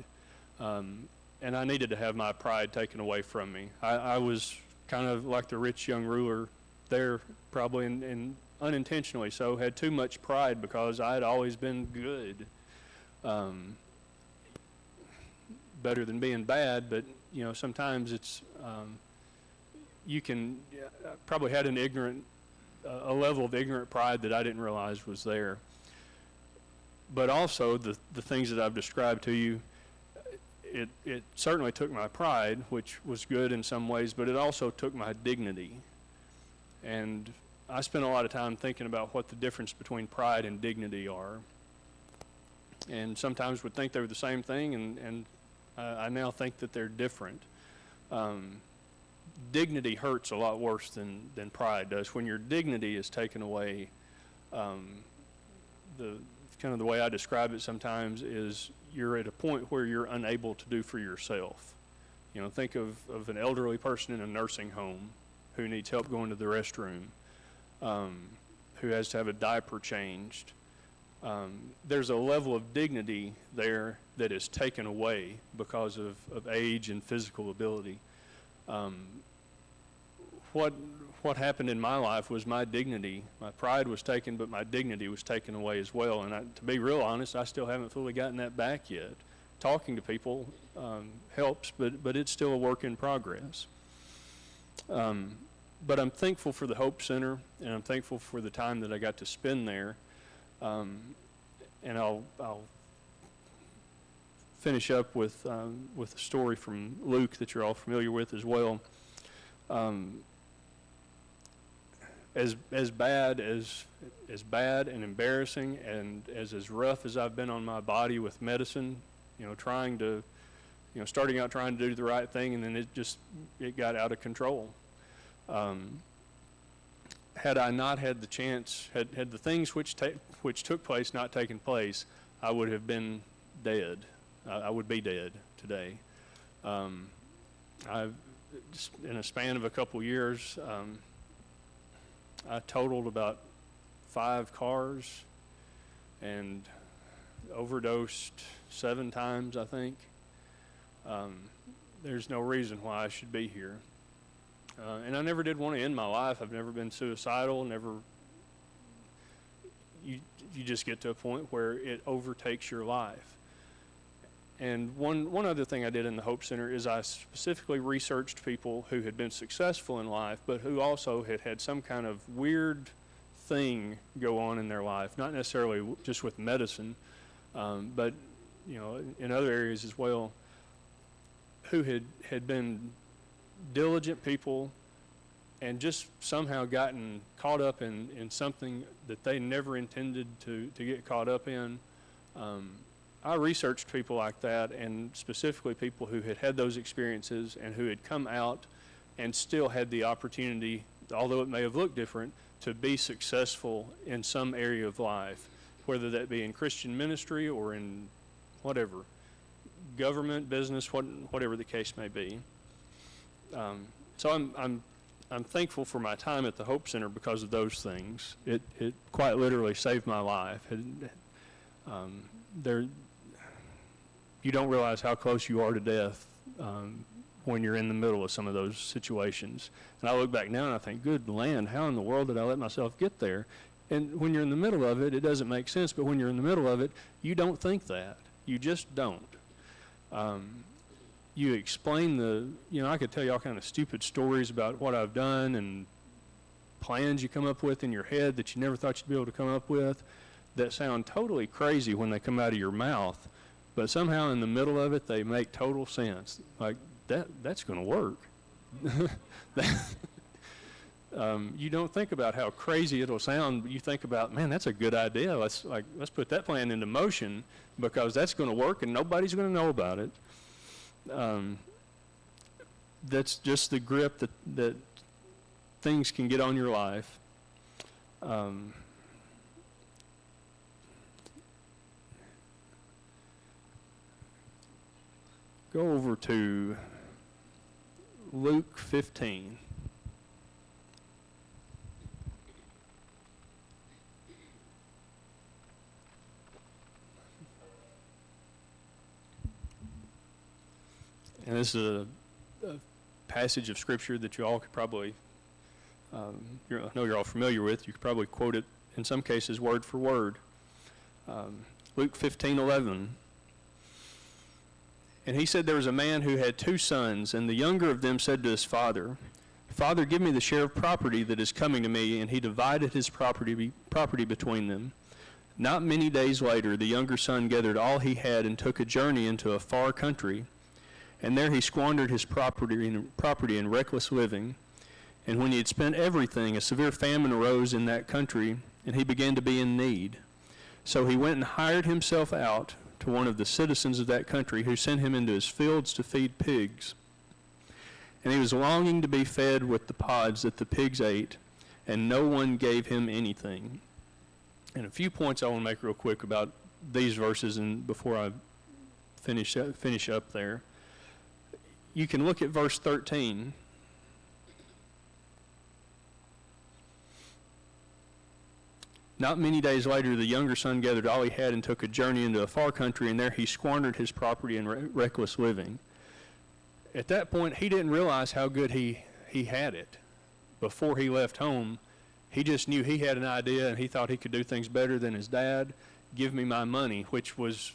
[SPEAKER 2] And I needed to have my pride taken away from me. I was kind of like the rich young ruler there, probably, and unintentionally so, had too much pride because I had always been good. Better than being bad, but sometimes it's you can probably had a level of ignorant pride that I didn't realize was there. But also the things that I've described to you, it certainly took my pride, which was good in some ways, but it also took my dignity. And I spent a lot of time thinking about what the difference between pride and dignity are. and sometimes would think they were the same thing, and I now think that they're different. Dignity hurts a lot worse than pride does. When your dignity is taken away, the kind of the way I describe it sometimes is you're at a point where you're unable to do for yourself. You know, think of an elderly person in a nursing home who needs help going to the restroom, who has to have a diaper changed. There's a level of dignity there that is taken away because of age and physical ability. What happened in my life was my dignity, my pride was taken, but my dignity was taken away as well. And to be real honest, I still haven't fully gotten that back yet. Talking to people helps, but it's still a work in progress. But I'm thankful for the Hope Center, and I'm thankful for the time that I got to spend there. And I'll finish up with a story from Luke that you're all familiar with as well. As bad and embarrassing and as rough as I've been on my body with medicine, you know, starting out trying to do the right thing, and then it got out of control. Had I not had the chance, had the things which took place not taken place, I would have been dead. I would be dead today. I've just, in a span of a couple years, I totaled about 5 cars and overdosed 7 times, I think. There's no reason why I should be here. And I never did want to end my life. I've never been suicidal, you just get to a point where it overtakes your life. And one other thing I did in the Hope Center is I specifically researched people who had been successful in life, but who also had some kind of weird thing go on in their life, not necessarily just with medicine, but you know, in other areas as well, who had been diligent people and just somehow gotten caught up in something that they never intended to get caught up in. I researched people like that, and specifically people who had those experiences and who had come out and still had the opportunity, although it may have looked different, to be successful in some area of life, whether that be in Christian ministry or in whatever, government, business, whatever the case may be. So I'm thankful for my time at the Hope Center because of those things. It quite literally saved my life. You don't realize how close you are to death when you're in the middle of some of those situations. And I look back now and I think, good land, how in the world did I let myself get there? And when you're in the middle of it, it doesn't make sense. But when you're in the middle of it, you don't think that. You just don't. You explain I could tell you all kind of stupid stories about what I've done and plans you come up with in your head that you never thought you'd be able to come up with that sound totally crazy when they come out of your mouth, but somehow in the middle of it, they make total sense. Like, that's going to work. You don't think about how crazy it'll sound, but you think about, man, that's a good idea. Let's put that plan into motion because that's going to work and nobody's going to know about it. That's just the grip that things can get on your life. Go over to Luke 15. And this is a passage of Scripture that you all could probably, I know you're all familiar with. You could probably quote it in some cases word for word. Luke 15:11. And he said there was a man who had 2 sons, and the younger of them said to his father, Father, give me the share of property that is coming to me. And he divided his property between them. Not many days later, the younger son gathered all he had and took a journey into a far country. And there he squandered his property in reckless living. And when he had spent everything, a severe famine arose in that country, and he began to be in need. So he went and hired himself out to one of the citizens of that country, who sent him into his fields to feed pigs. And he was longing to be fed with the pods that the pigs ate, and no one gave him anything. And a few points I want to make real quick about these verses, and before I finish up there. You can look at verse 13. Not many days later, the younger son gathered all he had and took a journey into a far country, and there he squandered his property in reckless living. At that point, he didn't realize how good he had it. Before he left home, he just knew he had an idea, and he thought he could do things better than his dad. Give me my money, which was,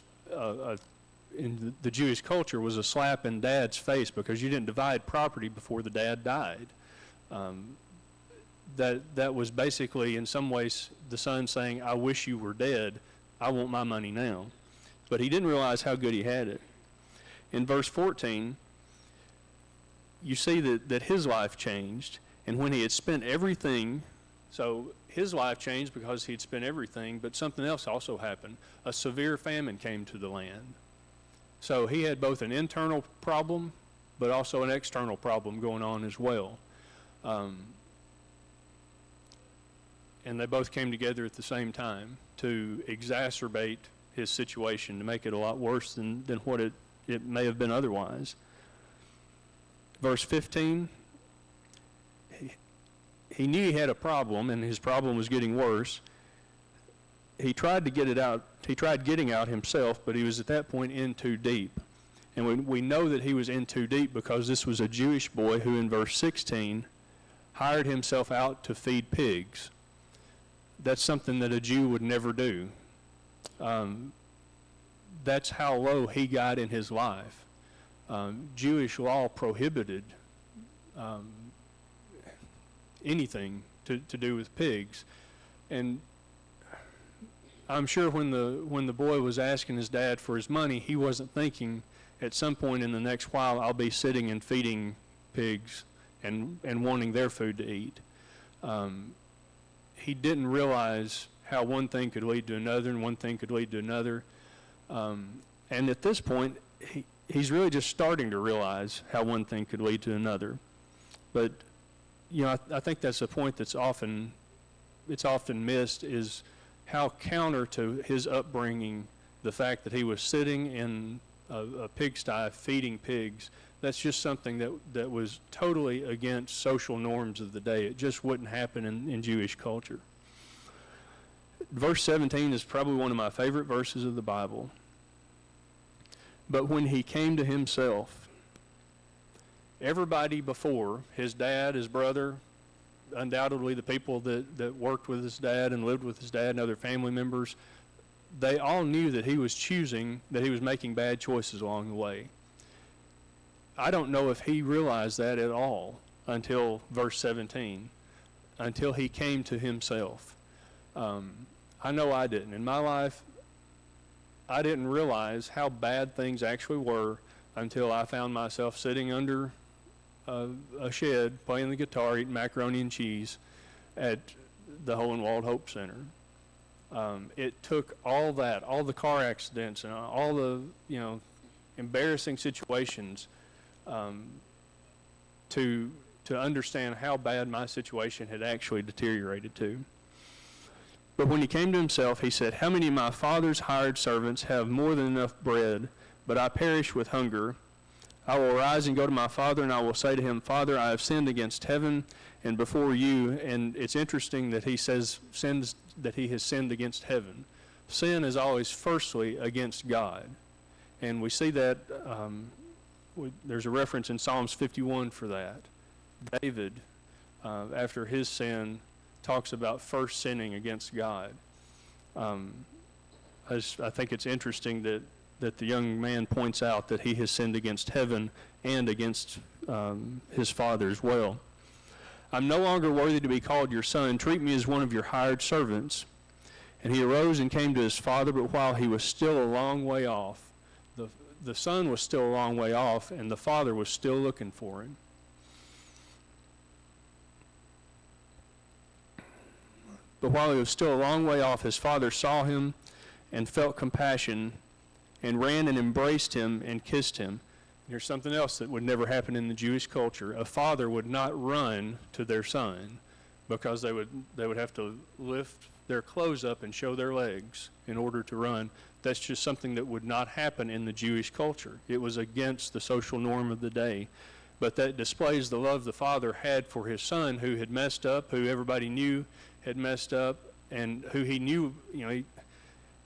[SPEAKER 2] in the Jewish culture, was a slap in dad's face, because you didn't divide property before the dad died. That was basically, in some ways, the son saying, I wish you were dead. I want my money now. But he didn't realize how good he had it. In verse 14, you see that his life changed, and when he had spent everything, so his life changed because he'd spent everything, but something else also happened. A severe famine came to the land. So he had both an internal problem, but also an external problem going on as well. And they both came together at the same time to exacerbate his situation, to make it a lot worse than what it may have been otherwise. Verse 15, he knew he had a problem, and his problem was getting worse. He tried to get it out. He tried getting out himself, but he was at that point in too deep. And we know that he was in too deep because this was a Jewish boy who, in verse 16, hired himself out to feed pigs. That's something that a Jew would never do. That's how low he got in his life. Jewish law prohibited anything to do with pigs. And I'm sure when the boy was asking his dad for his money, he wasn't thinking at some point in the next while I'll be sitting and feeding pigs and wanting their food to eat. He didn't realize how one thing could lead to another, and one thing could lead to another. And at this point, he's really just starting to realize how one thing could lead to another. But, you know, I think that's a point that's often missed, is how counter to his upbringing the fact that he was sitting in a pigsty feeding pigs. That's just something that was totally against social norms of the day. It just wouldn't happen in Jewish culture. Verse 17 is probably one of my favorite verses of the Bible. But when he came to himself, everybody before, his dad, his brother, undoubtedly the people that worked with his dad and lived with his dad and other family members, they all knew that he was making bad choices along the way. I don't know if he realized that at all until verse 17, until he came to himself. I know I didn't. In my life, I didn't realize how bad things actually were until I found myself sitting under a shed, playing the guitar, eating macaroni and cheese at the Hohenwald Hope Center. It took all that, all the car accidents and all the, embarrassing situations to understand how bad my situation had actually deteriorated to. But when he came to himself, he said, "How many of my father's hired servants have more than enough bread, but I perish with hunger? I will arise and go to my father, and I will say to him, Father, I have sinned against heaven and before you." And it's interesting that he says that he has sinned against heaven. Sin is always firstly against God. And we see that there's a reference in Psalms 51 for that. David, after his sin, talks about first sinning against God. I think it's interesting that the young man points out that he has sinned against heaven and against his father as well. "I'm no longer worthy to be called your son. Treat me as one of your hired servants." And he arose and came to his father, but while he was still a long way off, the son was still a long way off, and the father was still looking for him. But while he was still a long way off, his father saw him, and felt compassion and ran and embraced him and kissed him. Here's something else that would never happen in the Jewish culture. A father would not run to their son because they would have to lift their clothes up and show their legs in order to run. That's just something that would not happen in the Jewish culture. It was against the social norm of the day. But that displays the love the father had for his son who had messed up, who everybody knew had messed up, and who he knew, the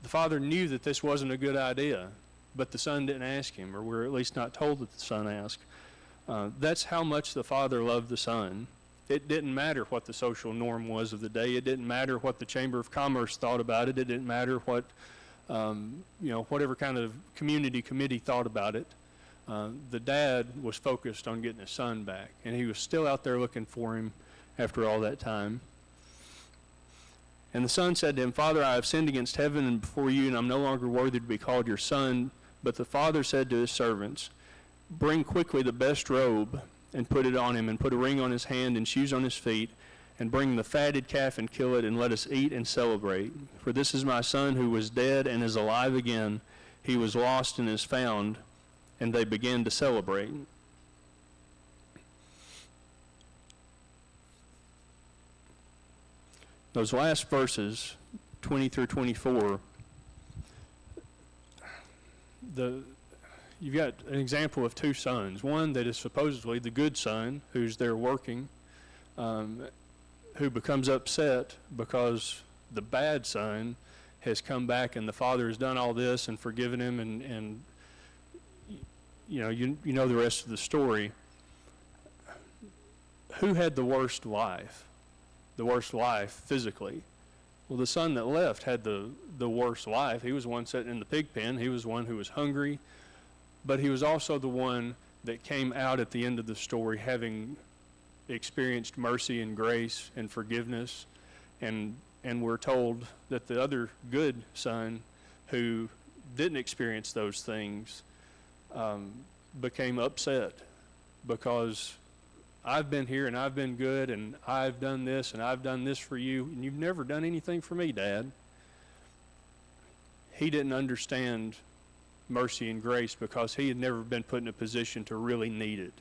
[SPEAKER 2] father knew that this wasn't a good idea, but the son didn't ask him, or we're at least not told that the son asked. That's how much the father loved the son. It didn't matter what the social norm was of the day. It didn't matter what the Chamber of Commerce thought about it. It didn't matter what, whatever kind of community committee thought about it. The dad was focused on getting his son back, and he was still out there looking for him after all that time. And the son said to him, "Father, I have sinned against heaven and before you, and I'm no longer worthy to be called your son." But the father said to his servants, "Bring quickly the best robe and put it on him, and put a ring on his hand and shoes on his feet, and bring the fatted calf and kill it, and let us eat and celebrate. For this is my son who was dead and is alive again. He was lost and is found." And they began to celebrate. Those last verses, 20 through 24, you've got an example of two sons. One that is supposedly the good son, who's there working, who becomes upset because the bad son has come back and the father has done all this and forgiven him, and you know the rest of the story. Who had the worst life? The worst life physically? Well, the son that left had the worst life. He was the one sitting in the pig pen. He was the one who was hungry. But he was also the one that came out at the end of the story having experienced mercy and grace and forgiveness. And we're told that the other good son who didn't experience those things became upset because I've been here and I've been good and I've done this and I've done this for you, and you've never done anything for me, Dad. He didn't understand mercy and grace because he had never been put in a position to really need it.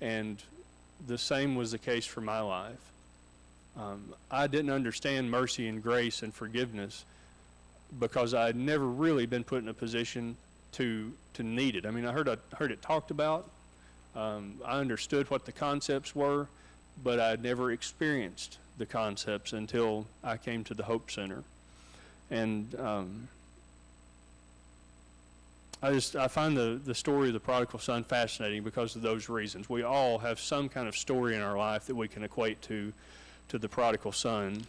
[SPEAKER 2] And the same was the case for my life. I didn't understand mercy and grace and forgiveness because I had never really been put in a position to need it. I mean, I heard it talked about. I understood what the concepts were, but I'd never experienced the concepts until I came to the Hope Center. And I find the story of the prodigal son fascinating because of those reasons. We all have some kind of story in our life that we can equate to the prodigal son.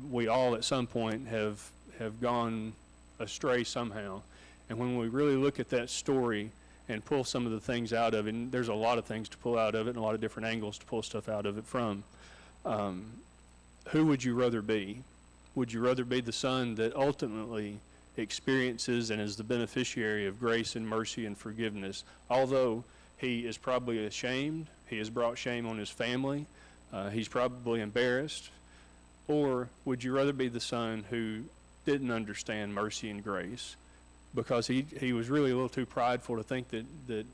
[SPEAKER 2] We all at some point have gone astray somehow. And when we really look at that story and pull some of the things out of it, and there's a lot of things to pull out of it and a lot of different angles to pull stuff out of it from, who would you rather be? Would you rather be the son that ultimately experiences and is the beneficiary of grace and mercy and forgiveness, although he is probably ashamed, he has brought shame on his family, he's probably embarrassed? Or would you rather be the son who didn't understand mercy and grace because he was really a little too prideful to think that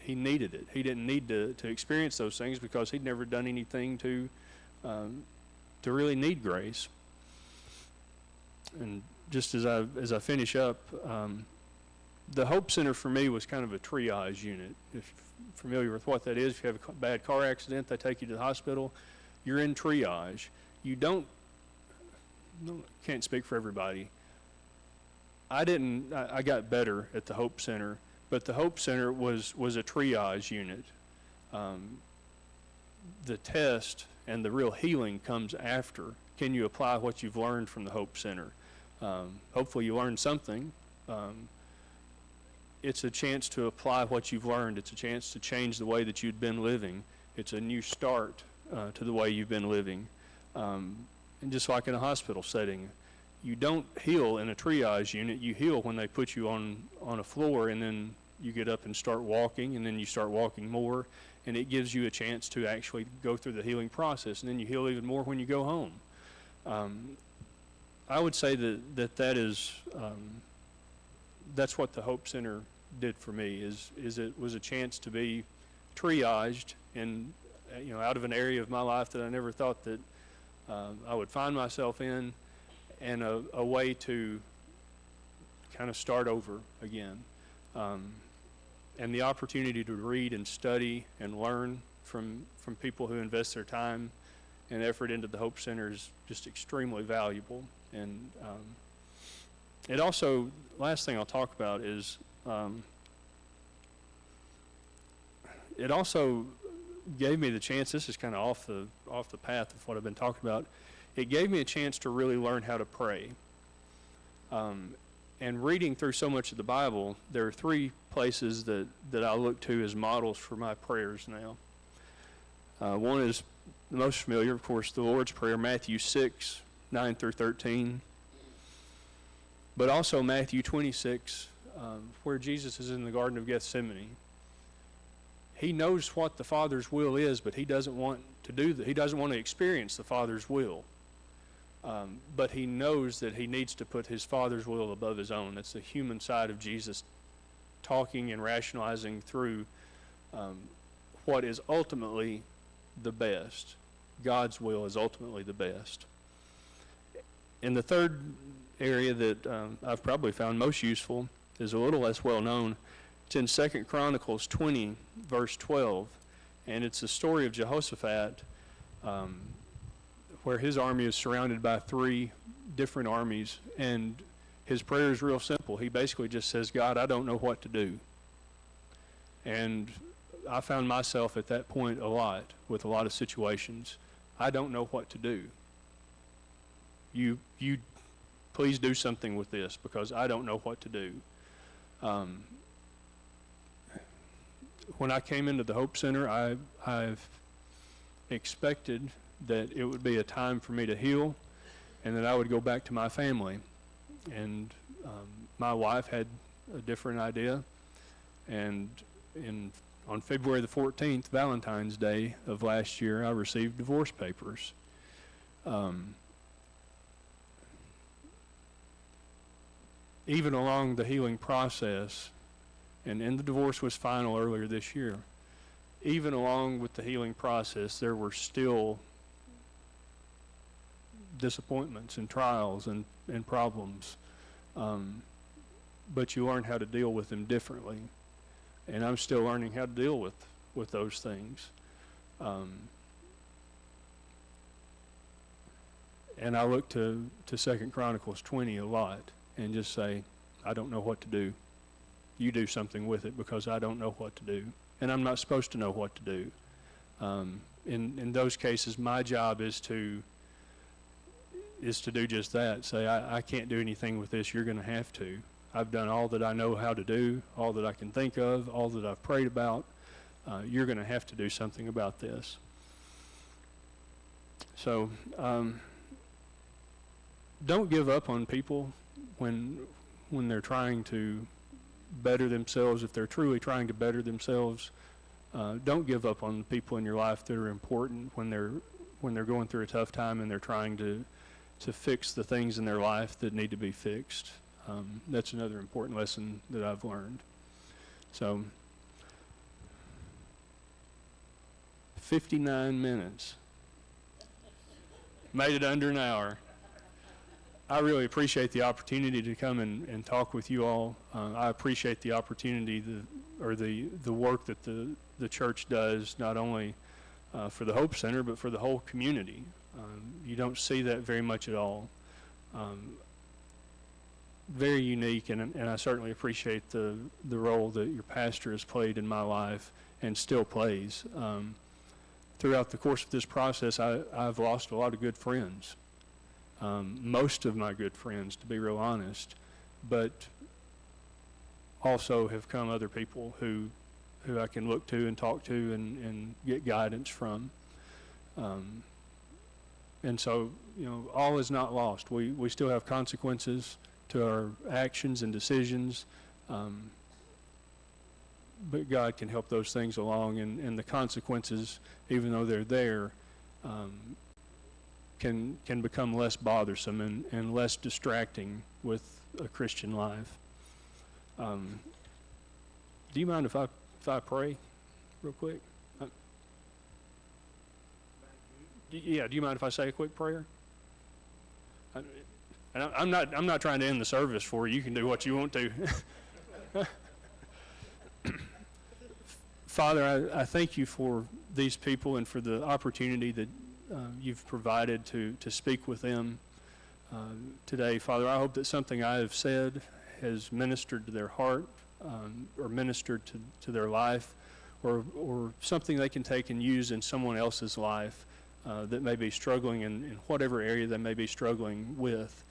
[SPEAKER 2] he needed it? He didn't need to experience those things because he'd never done anything to really need grace. And just as I finish up, the Hope Center for me was kind of a triage unit. If you're familiar with what that is, if you have a bad car accident, they take you to the hospital, you're in triage. You can't speak for everybody. I got better at the Hope Center, but the Hope Center was a triage unit. The test and the real healing comes after. Can you apply what you've learned from the Hope Center? Hopefully you learned something. It's a chance to apply what you've learned. It's a chance to change the way that you'd been living. It's a new start to the way you've been living. And just like in a hospital setting, you don't heal in a triage unit. You heal when they put you on a floor, and then you get up and start walking, and then you start walking more, and it gives you a chance to actually go through the healing process, and then you heal even more when you go home. I would say that is that's what the Hope Center did for me. Is it was a chance to be triaged and out of an area of my life that I never thought that I would find myself in, and a way to kind of start over again. And the opportunity to read and study and learn from people who invest their time and effort into the Hope Center is just extremely valuable. And it also, last thing I'll talk about is it also gave me the chance, this is kind of off the path of what I've been talking about, it gave me a chance to really learn how to pray. And reading through so much of the Bible, there are three places that I look to as models for my prayers now. One is the most familiar, of course, the Lord's Prayer, Matthew 6, 9 through 13. But also Matthew 26, where Jesus is in the Garden of Gethsemane. He knows what the Father's will is, but he doesn't want to do that. He doesn't want to experience the Father's will. But he knows that he needs to put his Father's will above his own. That's the human side of Jesus talking and rationalizing through what is ultimately the best. God's will is ultimately the best. And the third area that I've probably found most useful is a little less well known. It's in 2 Chronicles 20, verse 12, and it's the story of Jehoshaphat, where his army is surrounded by three different armies, and his prayer is real simple. He basically just says, God, I don't know what to do. And I found myself at that point a lot with a lot of situations. I don't know what to do. You please do something with this, because I don't know what to do. When I came into the Hope Center, I've expected that it would be a time for me to heal, and that I would go back to my family. And my wife had a different idea, and on February the 14th, Valentine's Day of last year, I received divorce papers. Even along the healing process, and the divorce was final earlier this year, even along with the healing process, there were still disappointments and trials and problems. But you learn how to deal with them differently. And I'm still learning how to deal with those things. And I look to 2 Chronicles 20 a lot and just say, I don't know what to do. You do something with it, because I don't know what to do. And I'm not supposed to know what to do. In those cases, my job is to do just that. Say, I can't do anything with this. You're going to have to. I've done all that I know how to do, all that I can think of, all that I've prayed about. You're going to have to do something about this. So don't give up on people when they're trying to better themselves. If they're truly trying to better themselves, don't give up on the people in your life that are important when they're going through a tough time and they're trying to fix the things in their life that need to be fixed. That's another important lesson that I've learned. So 59 minutes. Made it under an hour. I really appreciate the opportunity to come and talk with you all. I appreciate the opportunity the work that the church does, not only for the Hope Center, but for the whole community. You don't see that very much at all. Very unique, and I certainly appreciate the role that your pastor has played in my life and still plays. Throughout the course of this process, I've lost a lot of good friends. Most of my good friends, to be real honest, but also have come other people who I can look to and talk to and get guidance from. And so, all is not lost. We still have consequences to our actions and decisions, but God can help those things along, and the consequences, even though they're there, can become less bothersome and less distracting with a Christian life. Do you mind if I pray real quick? Yeah, do you mind if I say a quick prayer? And I'm not trying to end the service for you. You can do what you want to. Father, I thank you for these people and for the opportunity that you've provided to speak with them today. Father, I hope that something I have said has ministered to their heart or ministered to their life, or something they can take and use in someone else's life that may be struggling in whatever area they may be struggling with.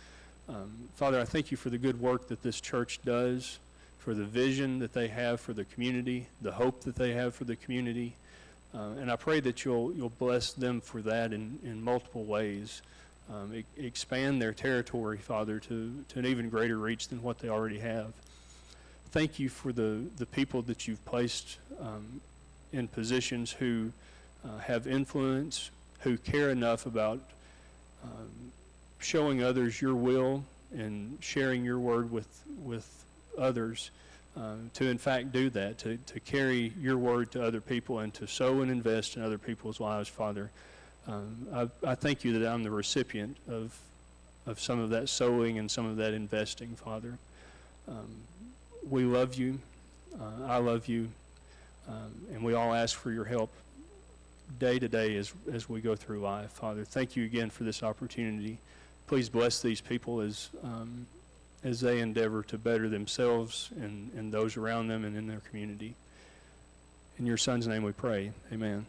[SPEAKER 2] Father, I thank you for the good work that this church does, for the vision that they have for the community, the hope that they have for the community. And I pray that you'll bless them for that in multiple ways. Expand their territory, Father, to an even greater reach than what they already have. Thank you for the people that you've placed in positions who have influence, who care enough about showing others your will and sharing your word with others to in fact do that, to carry your word to other people and to sow and invest in other people's lives, Father. I thank you that I'm the recipient of some of that sowing and some of that investing, Father. We love you. I love you. And we all ask for your help day to day as we go through life, Father. Thank you again for this opportunity. Please bless these people as they endeavor to better themselves and those around them and in their community. In your Son's name we pray. Amen.